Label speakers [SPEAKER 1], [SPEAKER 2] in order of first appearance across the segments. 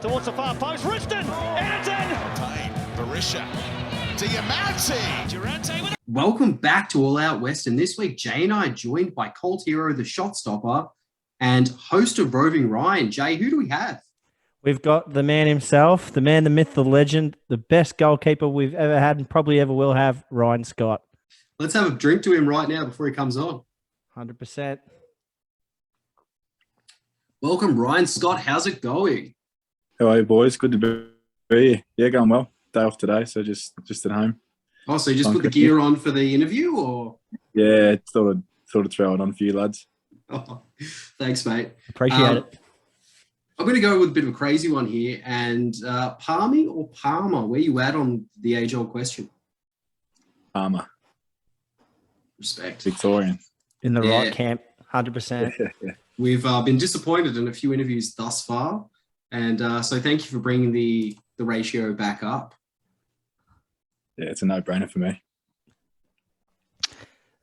[SPEAKER 1] Towards the far post, Riston, and it's in!
[SPEAKER 2] Payne, Barisha, Durante with
[SPEAKER 3] Welcome back to All Out West, and this week Jay and I are joined by Colt Hero, the shot stopper, and host of Roving Ryan. Jay, who do we have?
[SPEAKER 4] We've got the man himself, the man, the myth, the legend, the best goalkeeper we've ever had and probably ever will have, Ryan Scott.
[SPEAKER 3] Let's have a drink to him right now before he comes on.
[SPEAKER 4] 100%.
[SPEAKER 3] Welcome, Ryan Scott. How's it going?
[SPEAKER 5] How are you, boys? Good to be here. Yeah, going well. Day off today, so just at home.
[SPEAKER 3] Oh, so you just put the gear on for the interview, or?
[SPEAKER 5] Yeah, thought I'd throw it on for you lads.
[SPEAKER 3] Oh, thanks, mate.
[SPEAKER 4] Appreciate it.
[SPEAKER 3] I'm going to go with a bit of a crazy one here. And Palmy or Palmer, where you at on the age-old question?
[SPEAKER 5] Palmer.
[SPEAKER 3] Respect.
[SPEAKER 5] Victorian.
[SPEAKER 4] In the right camp, 100%.
[SPEAKER 3] We've been disappointed in a few interviews thus far. And so thank you for bringing the ratio back up.
[SPEAKER 5] Yeah, it's a no-brainer for me.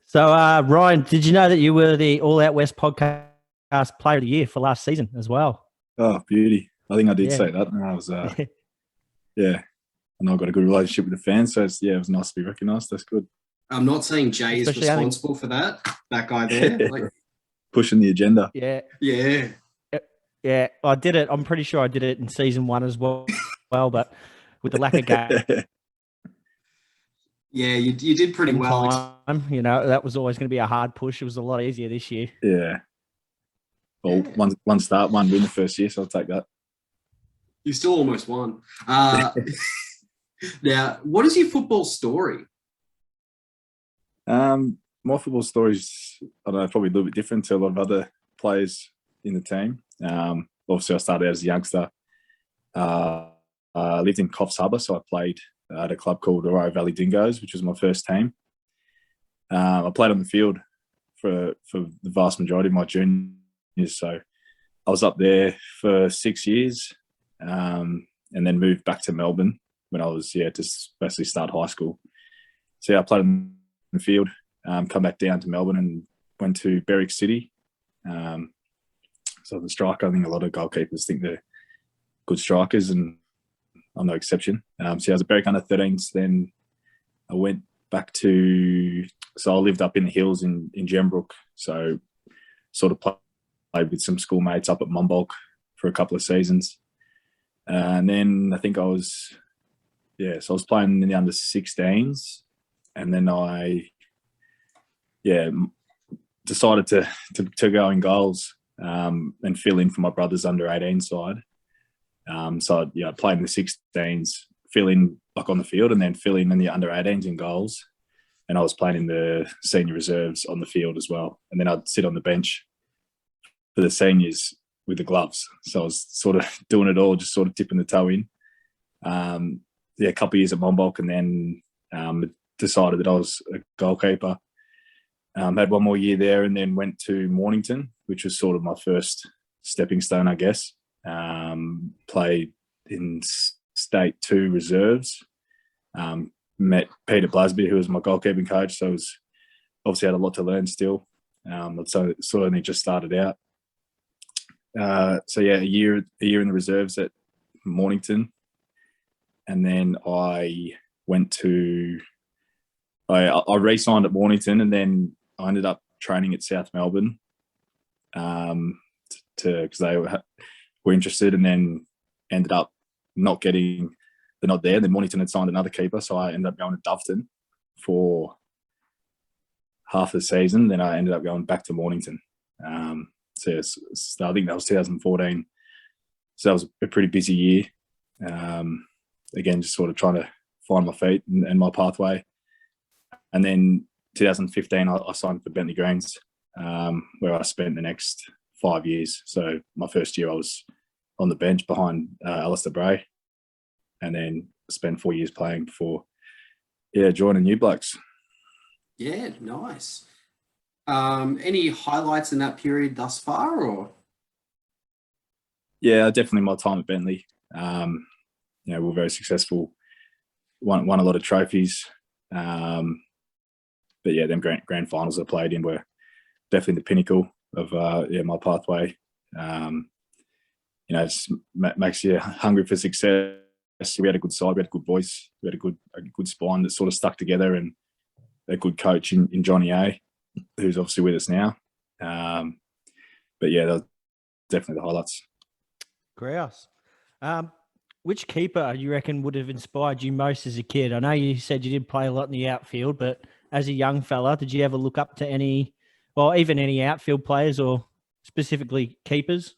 [SPEAKER 4] So, Ryan, did you know that you were the All Out West podcast player of the year for last season as well?
[SPEAKER 5] Oh, beauty. I think I did say that. And I was, yeah. And I've got a good relationship with the fans. So, it was nice to be recognised. That's good.
[SPEAKER 3] I'm not saying Jay is responsible for that. That guy there.
[SPEAKER 5] Pushing the agenda.
[SPEAKER 4] Yeah.
[SPEAKER 3] Yeah.
[SPEAKER 4] Yeah, I did it. I'm pretty sure I did it in season 1 as well, but with the lack of game.
[SPEAKER 3] Yeah, you did pretty well.
[SPEAKER 4] You know, that was always going to be a hard push. It was a lot easier this year.
[SPEAKER 5] Yeah. Well, one start, one win the first year, so I'll take that.
[SPEAKER 3] You still almost won. Now, what is your football story?
[SPEAKER 5] My football story is, I don't know, probably a little bit different to a lot of other players in the team. Obviously, I started out as a youngster. I lived in Coffs Harbour, so I played at a club called Orion Valley Dingoes, which was my first team. I played on the field for the vast majority of my juniors, so I was up there for 6 years, and then moved back to Melbourne when I was to basically start high school. So I played on the field, come back down to Melbourne and went to Berwick City. So the striker, I think a lot of goalkeepers think they're good strikers, and I'm no exception. So I was at Berwick under 13s. Then I went back so I lived up in the hills in Gembrook. So sort of played with some schoolmates up at Mumbolk for a couple of seasons. And then I think I was playing in the under 16s. And then I decided to go in goals. And fill in for my brother's under 18 side. So I played in the 16s, fill in like on the field, and then fill in the under 18s in goals. And I was playing in the senior reserves on the field as well. And then I'd sit on the bench for the seniors with the gloves. So I was sort of doing it all, just sort of dipping the toe in. A couple of years at Monbolk, and then decided that I was a goalkeeper. Had one more year there, and then went to Mornington, which was sort of my first stepping stone, I guess. Played in State 2 reserves. Met Peter Blasby, who was my goalkeeping coach. So obviously had a lot to learn still. So sort of only just started out. A year in the reserves at Mornington, and then I went to. I re-signed at Mornington, and then I ended up training at South Melbourne because they were interested, and then ended up not getting the nod there. And then Mornington had signed another keeper, so I ended up going to Doveton for half the season. Then I ended up going back to Mornington. So I think that was 2014. So that was a pretty busy year. Again, just sort of trying to find my feet and my pathway. And then 2015, I signed for Burnley Greens, where I spent the next 5 years. So my first year I was on the bench behind Alistair Bray, and then spent 4 years playing before, joining New Blokes.
[SPEAKER 3] Yeah, nice. Any highlights in that period thus far, or?
[SPEAKER 5] Yeah, definitely my time at Burnley. We were very successful, won a lot of trophies. But them grand finals I played in were definitely the pinnacle of my pathway. just makes you hungry for success. We had a good side, we had a good voice, we had a good spine that sort of stuck together, and a good coach in Johnny A, who's obviously with us now. But yeah, that was definitely the highlights.
[SPEAKER 4] Grouse. Which keeper you reckon would have inspired you most as a kid? I know you said you did play a lot in the outfield, but as a young fella, did you ever look up to any, or even any outfield players or specifically keepers?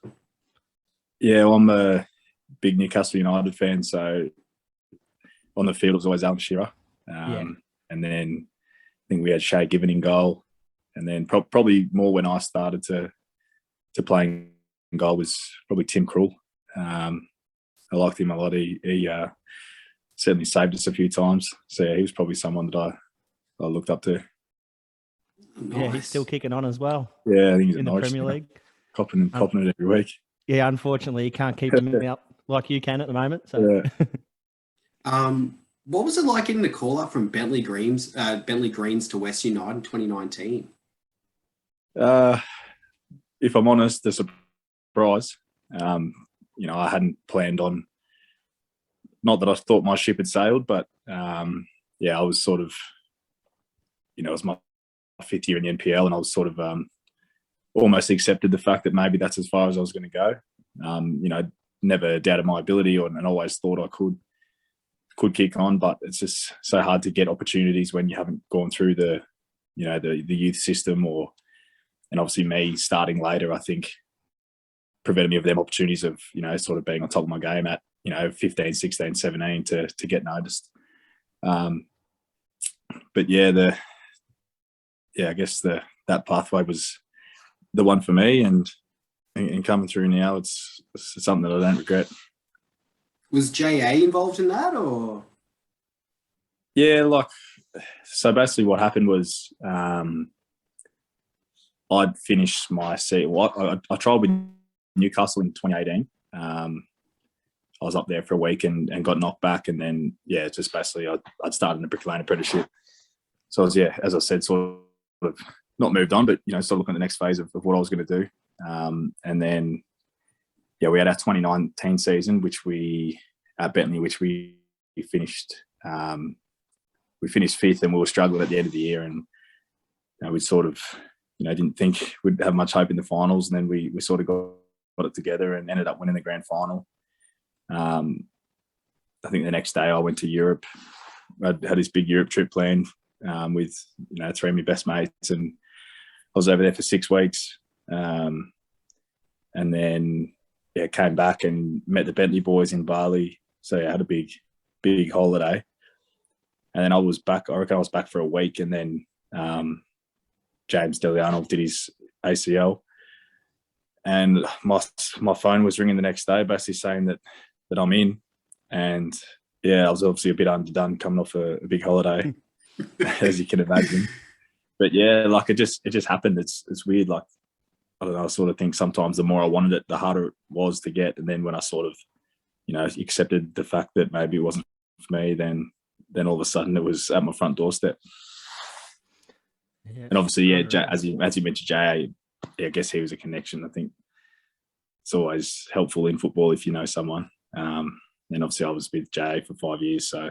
[SPEAKER 5] Yeah, well, I'm a big Newcastle United fan, so on the field it was always Alan Shearer. And then I think we had Shay Given in goal. And then probably more when I started to playing in goal was probably Tim Krul. I liked him a lot. He certainly saved us a few times. So yeah, he was probably someone that I looked up to.
[SPEAKER 3] Nice.
[SPEAKER 4] Yeah, he's still kicking on as well.
[SPEAKER 5] Yeah, I think he's
[SPEAKER 4] in the
[SPEAKER 5] Norwich,
[SPEAKER 4] Premier League.
[SPEAKER 5] Copping it every week.
[SPEAKER 4] Yeah, unfortunately, you can't keep him out like you can at the moment. So.
[SPEAKER 5] Yeah.
[SPEAKER 3] What was it like getting the call up from Bentley Greens to West United in 2019?
[SPEAKER 5] If I'm honest, the surprise. I hadn't planned on. Not that I thought my ship had sailed, but I was sort of, it was my 5th year in the NPL, and I was sort of almost accepted the fact that maybe that's as far as I was going to go. Never doubted my ability, and always thought I could kick on, but it's just so hard to get opportunities when you haven't gone through the youth system, and obviously me starting later, I think prevented me of them opportunities of, sort of being on top of my game at, 15, 16, 17 to get noticed. But yeah, I guess that pathway was the one for me, and coming through now, it's something that I don't regret.
[SPEAKER 3] Was JA involved in that, or?
[SPEAKER 5] Yeah, so basically what happened was I'd finished my season. I tried with Newcastle in 2018. I was up there for a week and got knocked back, and then just basically I'd started a bricklaying apprenticeship. So I was, as I said, sort of not moved on, but sort of looking at the next phase of what I was going to do. And then we had our 2019 season, which at Burnley, which we finished. We finished 5th, and we were struggling at the end of the year, and we sort of didn't think we'd have much hope in the finals, and then we sort of got it together and ended up winning the grand final. I think the next day I went to Europe. I had this big Europe trip planned with 3 of my best mates, and I was over there for 6 weeks. And then came back and met the Bentley boys in Bali. So I had a big holiday. And then I was back. I reckon I was back for a week, and then James Deliano did his ACL, and my phone was ringing the next day, basically saying that I'm in. And I was obviously a bit underdone coming off a big holiday, as you can imagine. But it just happened. It's weird. I don't know. I sort of think sometimes the more I wanted it, the harder it was to get. And then when I sort of, accepted the fact that maybe it wasn't for me, then all of a sudden it was at my front doorstep. Yeah, and obviously, as you mentioned, Jay, I guess he was a connection. I think it's always helpful in football if you know someone. And obviously I was with Jay for 5 years, so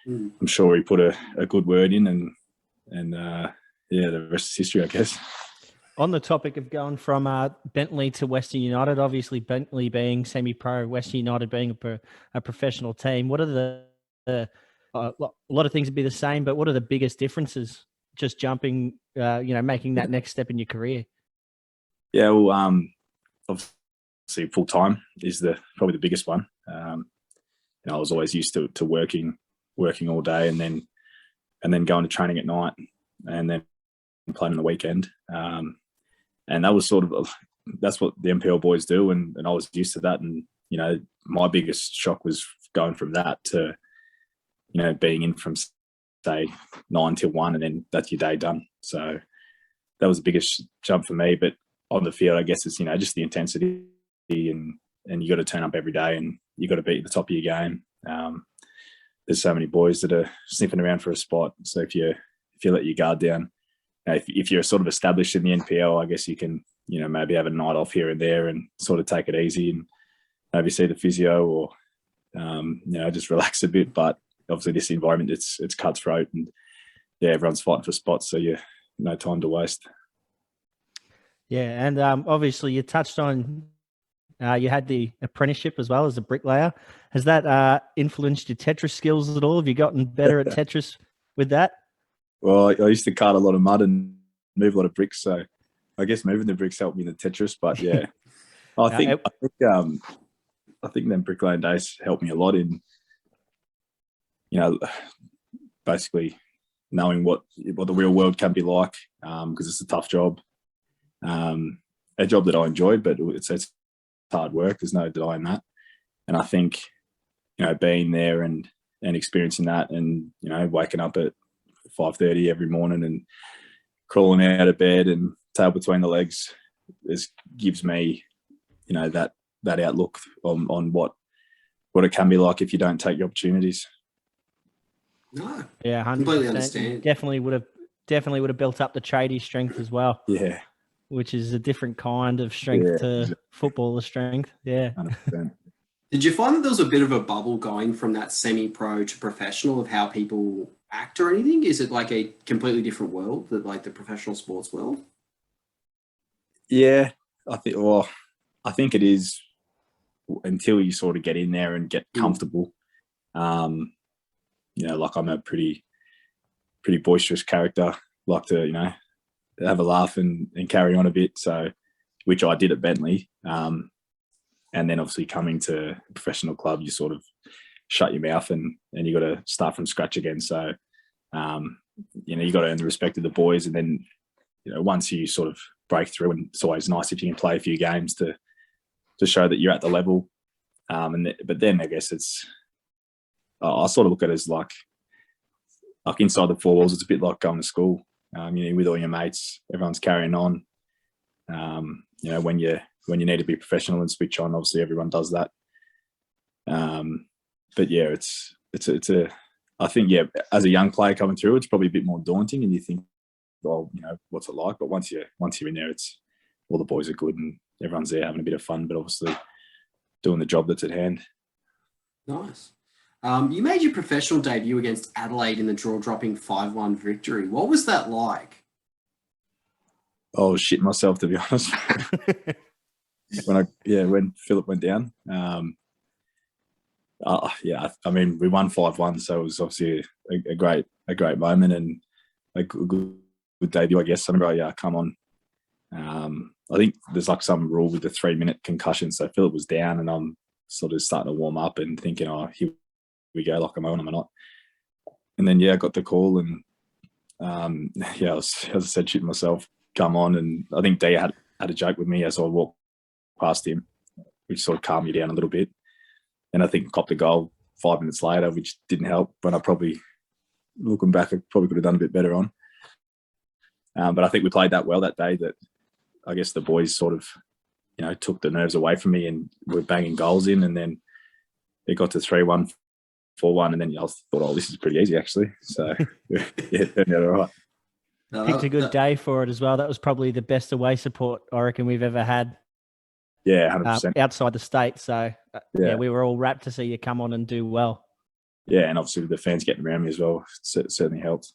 [SPEAKER 5] I'm sure he put a good word in, and the rest is history, I guess.
[SPEAKER 4] On the topic of going from Bentley to Western United, obviously Bentley being semi-pro, Western United being a professional team, what are a lot of things would be the same, but what are the biggest differences just jumping, making that next step in your career?
[SPEAKER 5] Yeah, well, obviously full time is probably the biggest one. I was always used to working all day, and then going to training at night, and then playing on the weekend. And that was that's what the NPL boys do, and I was used to that. And my biggest shock was going from that to being in from say 9 till 1, and then that's your day done. So that was the biggest jump for me. But on the field, I guess it's just the intensity, and you got to turn up every day, and you got to be at the top of your game. There's so many boys that are sniffing around for a spot. So if you let your guard down, if you're sort of established in the NPL, I guess you can maybe have a night off here and there and sort of take it easy maybe see the physio or just relax a bit. But obviously, this environment it's cutthroat, and everyone's fighting for spots, so no time to waste.
[SPEAKER 4] Yeah, and obviously you touched on you had the apprenticeship as well as a bricklayer. Has that influenced your Tetris skills at all? Have you gotten better at Tetris with that?
[SPEAKER 5] Well, I used to cart a lot of mud and move a lot of bricks, so I guess moving the bricks helped me in the Tetris. But yeah, I think them bricklaying days helped me a lot in, basically knowing what the real world can be like, because it's a tough job, a job that I enjoyed, but it's hard work. There's no denying that. And I think, being there and experiencing that, and waking up at 5:30 every morning and crawling out of bed and tail between the legs gives me, that outlook on what it can be like if you don't take the opportunities.
[SPEAKER 3] No,
[SPEAKER 4] yeah, 100%.
[SPEAKER 3] Completely understand.
[SPEAKER 4] Definitely would have built up the tradie strength as well.
[SPEAKER 5] Yeah,
[SPEAKER 4] which is a different kind of strength to footballer strength. Yeah.
[SPEAKER 5] 100%.
[SPEAKER 3] Did you find that there was a bit of a bubble going from that semi-pro to professional of how people act or anything? Is it like a completely different world, like the professional sports world?
[SPEAKER 5] Yeah, I think it is until you sort of get in there and get comfortable. Like I'm a pretty boisterous character, like to, have a laugh and carry on a bit. So, which I did at Burnley. And then obviously coming to a professional club, you sort of shut your mouth and you got to start from scratch again. So, you got to earn the respect of the boys. And then, once you sort of break through, and it's always nice if you can play a few games to show that you're at the level. But then I guess I sort of look at it as like inside the four walls, it's a bit like going to school. With all your mates, everyone's carrying on. When you need to be professional and switch on, obviously everyone does that. But yeah, I think as a young player coming through, it's probably a bit more daunting, and you think, well, what's it like? But once you're in there, it's all the boys are good and everyone's there having a bit of fun, but obviously doing the job that's at hand.
[SPEAKER 3] Nice. You made your professional debut against Adelaide in the draw-dropping 5-1 victory. What was that like?
[SPEAKER 5] Oh, shit myself, to be honest. When Philip went down. I mean, we won 5-1, so it was obviously a great moment and a good debut, I guess. I remember, come on. I think there's like some rule with the 3-minute concussion, so Philip was down and I'm sort of starting to warm up and thinking, here we go, like, am I not? And then, I got the call and, I was, as I said, shooting myself, come on. And I think Dia had a joke with me as I walked past him, which sort of calmed me down a little bit. And I think copped a goal 5 minutes later, which didn't help. But looking back, I probably could have done a bit better on. But I think we played that well that day that I guess the boys sort of, took the nerves away from me and were banging goals in. And then it got to 3-1, 4-1. And then I thought, this is pretty easy, actually. So, it turned out all right.
[SPEAKER 4] Picked a good day for it as well. That was probably the best away support I reckon we've ever had.
[SPEAKER 5] Yeah, 100%.
[SPEAKER 4] Outside the state. So, we were all rapt to see you come on and do well.
[SPEAKER 5] Yeah, and obviously with the fans getting around me as well, it certainly helped.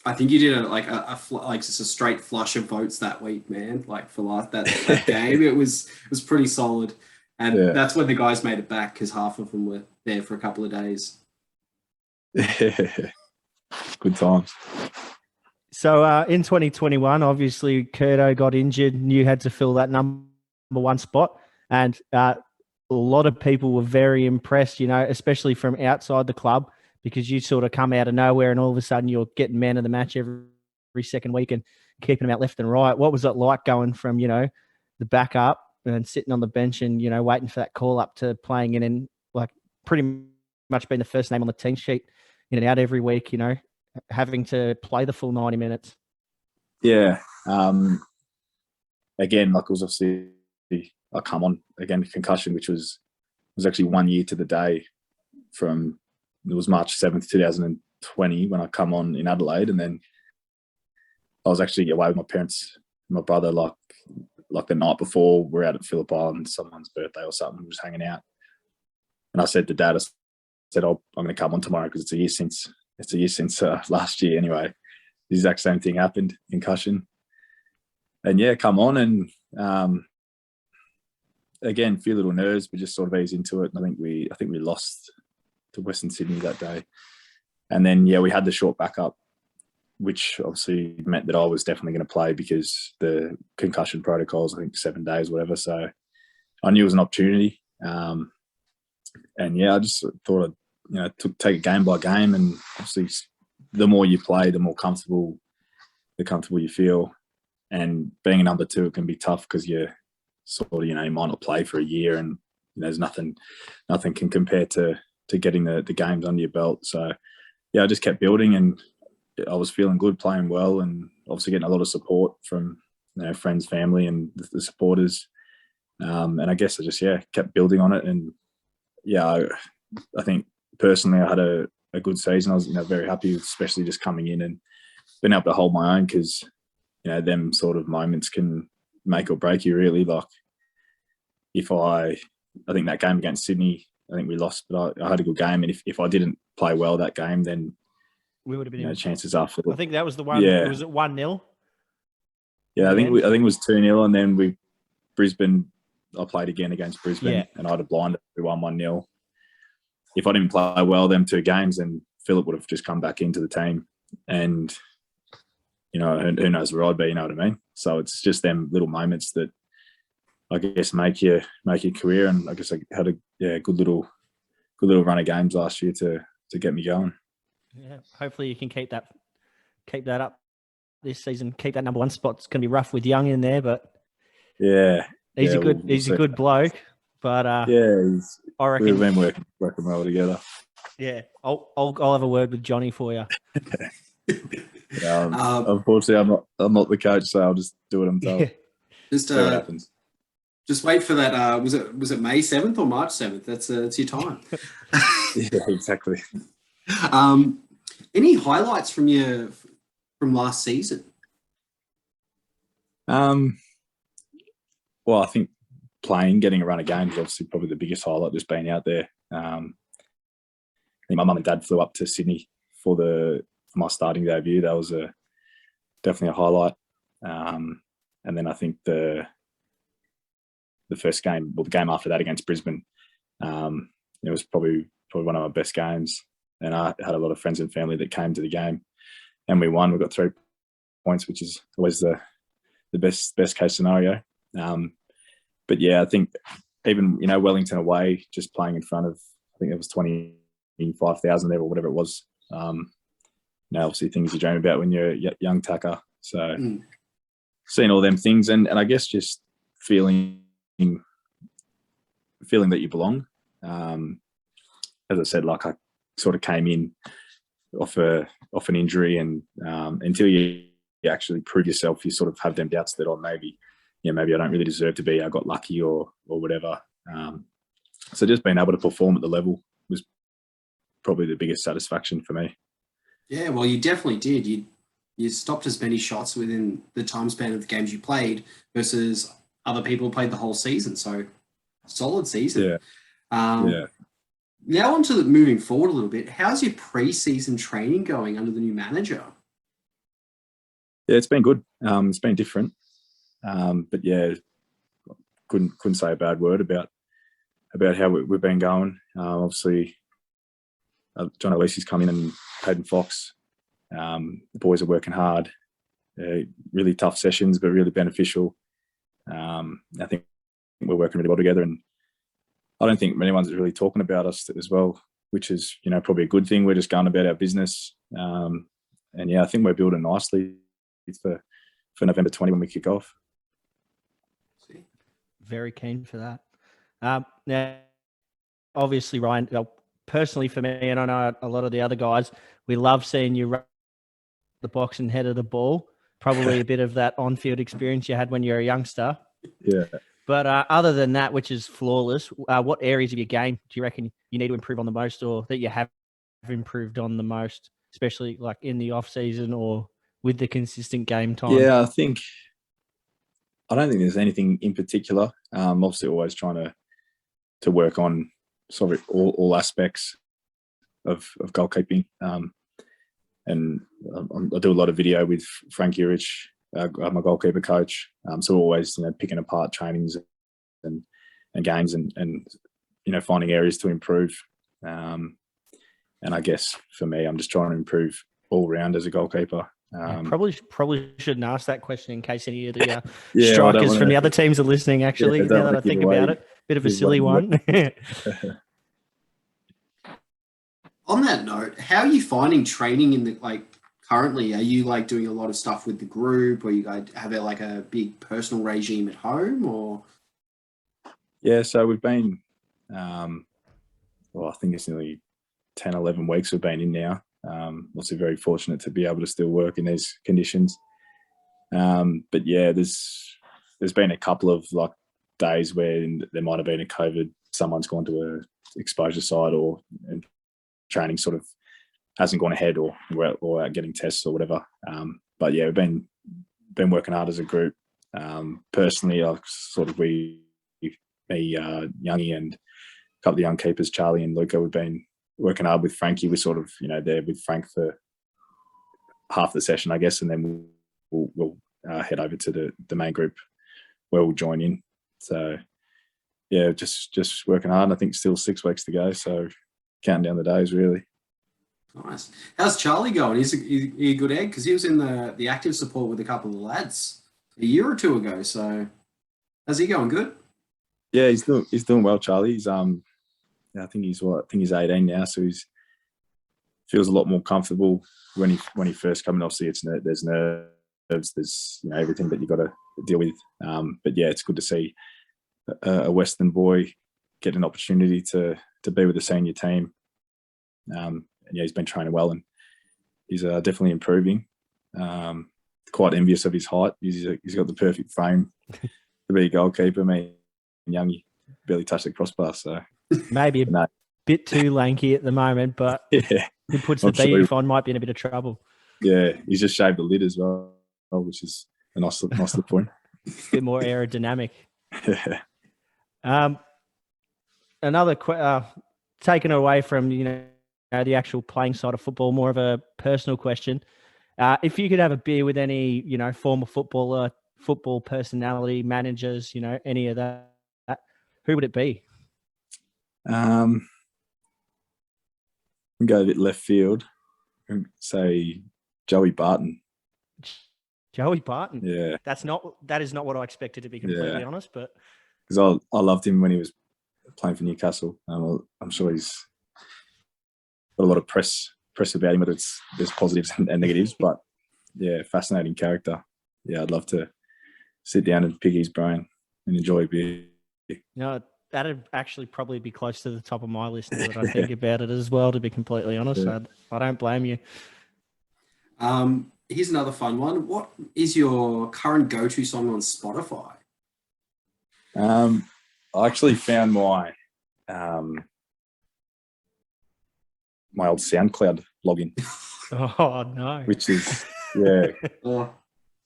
[SPEAKER 3] I think you did just a straight flush of votes that week, man. Like for that game, it was pretty solid, and that's when the guys made it back because half of them were there for a couple of days.
[SPEAKER 5] Yeah, good times.
[SPEAKER 4] So in 2021, obviously Curto got injured, and you had to fill that number one spot, and a lot of people were very impressed, especially from outside the club, because you sort of come out of nowhere and all of a sudden you're getting man of the match every second week and keeping them out left and right. What was it like going from, the backup and sitting on the bench and, waiting for that call up to playing in and like pretty much being the first name on the team sheet in and out every week, having to play the full 90 minutes?
[SPEAKER 5] Yeah. Again, like it was obviously, I come on again, concussion, which was actually 1 year to the day from, it was March 7th, 2020 when I come on in Adelaide. And then I was actually away with my parents, my brother, like like the night before, we're out at Phillip Island, someone's birthday or something, we was hanging out. And I said to Dad, I said, I'm going to come on tomorrow because it's a year since last year anyway. The exact same thing happened, concussion. And yeah, come on, and again, a few little nerves, but just sort of ease into it. And I think we lost to Western Sydney that day. And then, yeah, we had the short backup, which obviously meant that I was definitely going to play because the concussion protocols, I think 7 days, whatever. So I knew it was an opportunity. And yeah, I just thought I'd, take it game by game. And obviously the more you play, the more comfortable you feel. And being a number 2, it can be tough because you sort of, you might not play for a year, and there's nothing can compare to getting the games under your belt. So yeah, I just kept building, and I was feeling good, playing well, and obviously getting a lot of support from friends, family, and the supporters. And I guess I just kept building on it. And yeah, I think personally I had a good season. I was very happy, especially just coming in and being able to hold my own, because them sort of moments can make or break you, really. Like I think that game against Sydney, I think we lost, but I had a good game. And if I didn't play well that game, then
[SPEAKER 4] we would have been
[SPEAKER 5] chances are.
[SPEAKER 4] I think that was the one.
[SPEAKER 5] Yeah.
[SPEAKER 4] Was it 1-0?
[SPEAKER 5] Yeah, I think it was 2-0, and then Brisbane. I played again against Brisbane, and I had a blind. We won 1-0. If I didn't play well them 2 games, then Phillip would have just come back into the team, and who knows where I'd be. You know what I mean? So it's just them little moments that I guess make your career. And I guess I had a good little run of games last year to get me going.
[SPEAKER 4] Yeah, hopefully you can keep that up this season. Keep that number 1 spot. It's going to be rough with Young in there, but
[SPEAKER 5] yeah,
[SPEAKER 4] he's a good bloke. But
[SPEAKER 5] I reckon we've been working well together.
[SPEAKER 4] Yeah, I'll have a word with Johnny for you.
[SPEAKER 5] Unfortunately, I'm not the coach, so I'll just do what I'm told.
[SPEAKER 3] Yeah.
[SPEAKER 5] See what happens.
[SPEAKER 3] Just wait for that. Was it May 7th or March 7th? That's your time.
[SPEAKER 5] Yeah, exactly.
[SPEAKER 3] Any highlights from last season?
[SPEAKER 5] Well, I think getting a run of games is obviously probably the biggest highlight. Just being out there. I think my mum and dad flew up to Sydney for my starting debut. That was definitely a highlight. And then I think the first game, the game after that against Brisbane, it was probably one of my best games. And I had a lot of friends and family that came to the game, and we won. We got 3 points, which is always the best case scenario. But yeah, I think even Wellington away, just playing in front of, I think it was 25,000 there or whatever it was. Obviously things you dream about when you're a young tacker. So seeing all them things, and I guess just feeling that you belong. As I said, like I sort of came in off an injury, and until you actually prove yourself, you sort of have them doubts that maybe I don't really deserve to be. I got lucky or whatever. So just being able to perform at the level was probably the biggest satisfaction for me.
[SPEAKER 3] Yeah, well, you definitely did. You stopped as many shots within the time span of the games you played versus other people played the whole season. So solid season.
[SPEAKER 5] Yeah.
[SPEAKER 3] Now on to moving forward a little bit. How's your pre-season training going under the new manager?
[SPEAKER 5] Yeah, it's been good. It's been different. But yeah, couldn't say a bad word about how we've been going. Obviously, John Elise's come in, and Hayden Fox. The boys are working hard. Really tough sessions, but really beneficial. I think we're working really well together, and I don't think anyone's really talking about us as well, which is probably a good thing. We're just going about our business, and yeah, I think we're building nicely for November 20 when we kick off.
[SPEAKER 4] Very keen for that. Now, obviously, Ryan, personally for me, and I know a lot of the other guys, we love seeing you run the box and head of the ball. Probably a bit of that on-field experience you had when you were a youngster.
[SPEAKER 5] Yeah.
[SPEAKER 4] But other than that, which is flawless, what areas of your game do you reckon you need to improve on the most, or that you have improved on the most, especially like in the off-season or with the consistent game time?
[SPEAKER 5] Yeah, I think I don't think there's anything in particular. Obviously, always trying to work on sort of all aspects of goalkeeping. And I do a lot of video with Frank Urich, my goalkeeper coach. So always, picking apart trainings and games and finding areas to improve. And I guess for me, I'm just trying to improve all round as a goalkeeper.
[SPEAKER 4] Probably shouldn't ask that question in case any of the
[SPEAKER 5] Yeah,
[SPEAKER 4] strikers from the other teams are listening. Actually, now that I think about it, bit of a silly one.
[SPEAKER 3] On that note, how are you finding training in the currently? Are you doing a lot of stuff with the group, or you guys have a big personal regime at home, or?
[SPEAKER 5] Yeah, so we've been, I think it's nearly 10, 11 weeks we've been in now. Also very fortunate to be able to still work in these conditions. But yeah, there's been a couple of days where there might have been a COVID, someone's gone to a exposure site or training sort of hasn't gone ahead or out getting tests or whatever. But yeah, we've been working hard as a group. Personally, Youngie and a couple of young keepers, Charlie and Luca, we've been working hard with Frankie. We're sort of, there with Frank for half the session, I guess, and then we'll head over to the main group where we'll join in. So yeah, just working hard. I think still 6 weeks to go, so counting down the days really.
[SPEAKER 3] Nice. How's Charlie going? Is he a good egg? Because he was in the active support with a couple of lads a year or two ago. So how's he going? Good.
[SPEAKER 5] Yeah, he's doing well, Charlie. He's I think he's 18 now, so he's feels a lot more comfortable when he first came in. Obviously, there's nerves, there's everything that you got to deal with. But yeah, it's good to see a Western boy get an opportunity to be with the senior team. And yeah, he's been training well, and he's definitely improving. Quite envious of his height. He's got the perfect frame to be a goalkeeper. Me and Youngie barely touched the crossbar, so
[SPEAKER 4] maybe a bit too lanky at the moment, but
[SPEAKER 5] yeah,
[SPEAKER 4] he puts the beef on, might be in a bit of trouble.
[SPEAKER 5] Yeah, he's just shaved the lid as well, which is a nice look for him.
[SPEAKER 4] A bit more aerodynamic.
[SPEAKER 5] Yeah.
[SPEAKER 4] Another taken away from the actual playing side of football, more of a personal question. If you could have a beer with any former footballer, football personality, managers, any of that, who would it be?
[SPEAKER 5] Go a bit left field. Say Joey Barton.
[SPEAKER 4] Joey Barton.
[SPEAKER 5] Yeah.
[SPEAKER 4] That is not what I expected, to be completely honest. But
[SPEAKER 5] because I loved him when he was playing for Newcastle. I'm sure he's got a lot of press about him, but there's positives and negatives. But yeah, fascinating character. Yeah, I'd love to sit down and pick his brain and enjoy a beer.
[SPEAKER 4] That'd actually probably be close to the top of my list now that I think about it as well, to be completely honest. Yeah. I don't blame you.
[SPEAKER 3] Here's another fun one. What is your current go-to song on Spotify?
[SPEAKER 5] I actually found my old SoundCloud login.
[SPEAKER 4] Oh no!
[SPEAKER 5] Which is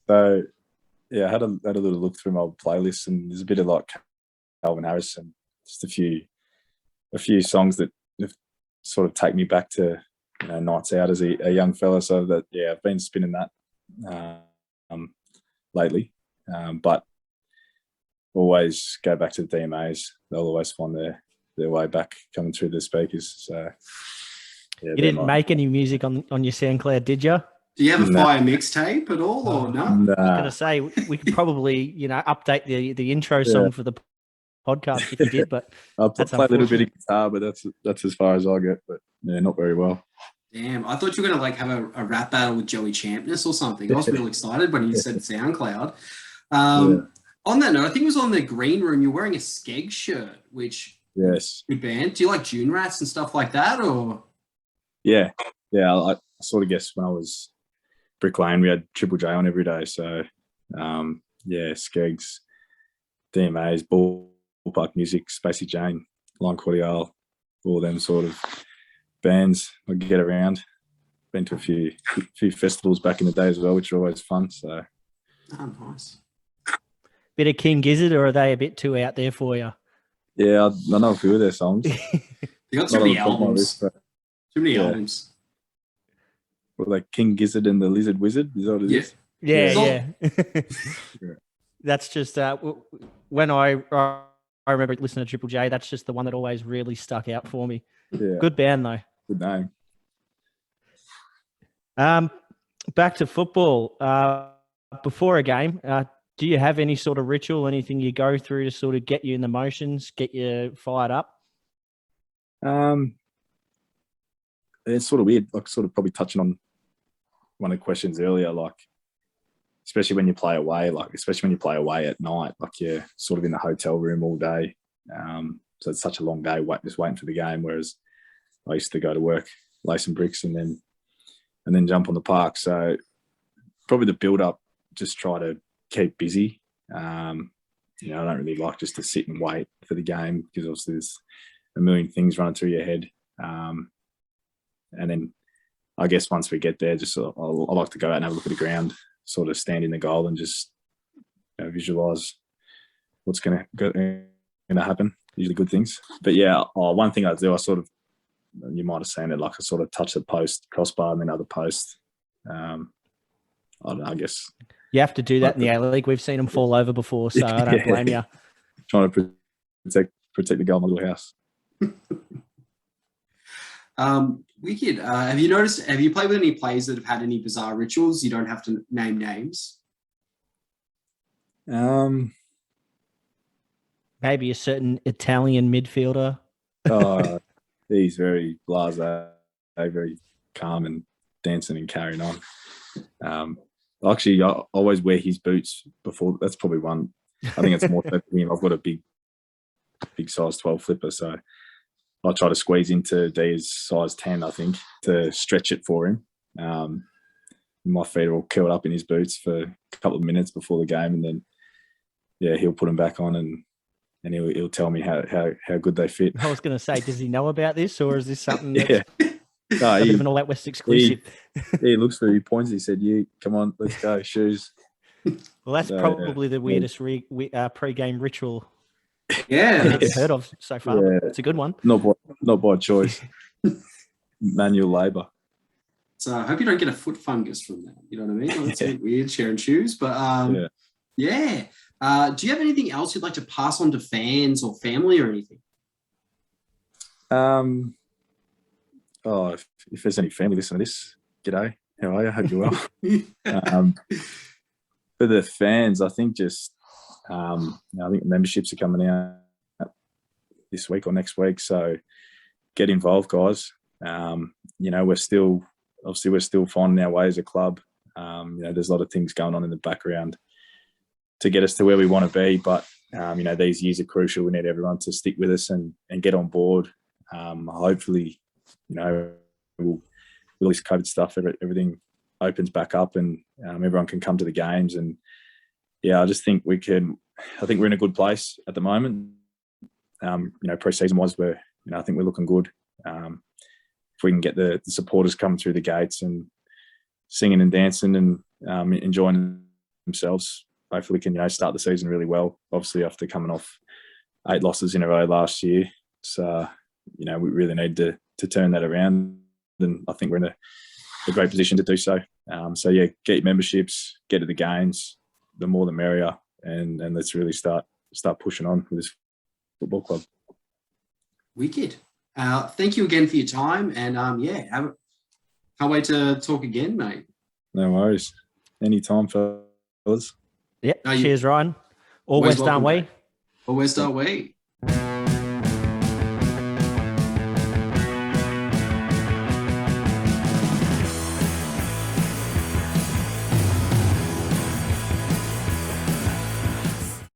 [SPEAKER 5] So yeah, I had a little look through my old playlists, and there's a bit of Calvin Harris and just a few songs that have sort of take me back to nights out as a young fella. So that I've been spinning that lately, but always go back to the DMAs. They'll always find their way back coming through the speakers. So
[SPEAKER 4] you didn't make any music on your SoundCloud, did you?
[SPEAKER 3] Do you have a fire mixtape at all, or no?
[SPEAKER 4] I was going to say we could probably update the intro song for the podcast if you did, but
[SPEAKER 5] I'll play a little bit of guitar, but that's as far as I get. But yeah, not very well.
[SPEAKER 3] Damn, I thought you were going to have a rap battle with Joey Champness or something. I was real excited when you said SoundCloud. On that note, I think it was on the green room. You're wearing a Skeg shirt, which good band. Do you like June Rats and stuff like that, or? Yeah.
[SPEAKER 5] I sort of guess when I was Brick Lane, we had Triple J on every day. So Skegs, DMAs, Ballpark Music, Spacey Jane, Line Cordial, all them sort of bands I get around. Been to a few festivals back in the day as well, which are always fun. So
[SPEAKER 3] nice.
[SPEAKER 4] bit of King Gizzard, or are they a bit too out there for you?
[SPEAKER 5] Yeah, I know a few of their songs.
[SPEAKER 3] You got too many albums.
[SPEAKER 5] List,
[SPEAKER 3] too many albums.
[SPEAKER 5] Well, like King Gizzard and the Lizard Wizard. Is that what it is?
[SPEAKER 4] Yeah. That's just when I remember listening to Triple J. That's just the one that always really stuck out for me.
[SPEAKER 5] Yeah.
[SPEAKER 4] Good band though.
[SPEAKER 5] Good name.
[SPEAKER 4] Back to football. Before a game, do you have any sort of ritual, anything you go through to sort of get you in the motions, get you fired up?
[SPEAKER 5] It's sort of weird, like sort of probably touching on one of the questions earlier, like especially when you play away, at night, like you're sort of in the hotel room all day. So it's such a long day just waiting for the game, whereas I used to go to work, lay some bricks and then jump on the park. So probably the build up, just try to keep busy. I don't really like just to sit and wait for the game because obviously there's a million things running through your head. And then I guess once we get there, just I like to go out and have a look at the ground, sort of stand in the goal and just visualize what's going to happen. Usually good things. But yeah, one thing I do, you might have seen it, like I sort of touch the post, crossbar, and then other post. I don't know, I guess.
[SPEAKER 4] You have to do that in the A-League. We've seen them fall over before, so I don't blame you.
[SPEAKER 5] Trying to protect the goal in my little house.
[SPEAKER 3] Wicked. Have you played with any players that have had any bizarre rituals? You don't have to name names.
[SPEAKER 4] Maybe a certain Italian midfielder.
[SPEAKER 5] He's very blasé, very calm and dancing and carrying on. Actually, I always wear his boots before. That's probably one. I think it's more for him. I've got a big size 12 flipper, so I try to squeeze into D's size 10, I think, to stretch it for him. My feet are all curled up in his boots for a couple of minutes before the game, and then he'll put them back on and he'll tell me how good they fit.
[SPEAKER 4] I was going to say, does he know about this, or is this something that's
[SPEAKER 5] no,
[SPEAKER 4] a bit of an All Out West exclusive?
[SPEAKER 5] He looks for, he points, he said, come on, let's go, shoes.
[SPEAKER 4] Well, that's probably the weirdest pre-game ritual I've heard of so far.
[SPEAKER 5] Yeah.
[SPEAKER 4] It's a good one.
[SPEAKER 5] Not by choice. Manual labour.
[SPEAKER 3] So I hope you don't get a foot fungus from that. You know what I mean? It's a bit weird sharing shoes, but Do you have anything else you'd like to pass on to fans or family or anything?
[SPEAKER 5] If there's any family listening to this, g'day. How are you? Hope you're well. For the fans, I think I think memberships are coming out this week or next week. So get involved, guys. We're still finding our way as a club. There's a lot of things going on in the background to get us to where we want to be. But, these years are crucial. We need everyone to stick with us and get on board. Hopefully, we'll release COVID stuff, everything opens back up and everyone can come to the games. And, I just think I think we're in a good place at the moment. Pre-season wise, I think we're looking good. If we can get the supporters coming through the gates and singing and dancing and enjoying themselves, hopefully we can start the season really well. Obviously, after coming off 8 losses in a row last year, so we really need to turn that around, and I think we're in a great position to do so. Get your memberships, get to the games, the more the merrier, and let's really start pushing on with this football club.
[SPEAKER 3] Wicked. Thank you again for your time, and can't wait to talk again, mate.
[SPEAKER 5] No worries. Anytime, fellas.
[SPEAKER 4] Yeah. Cheers, Ryan. Always done we.
[SPEAKER 3] Always done we.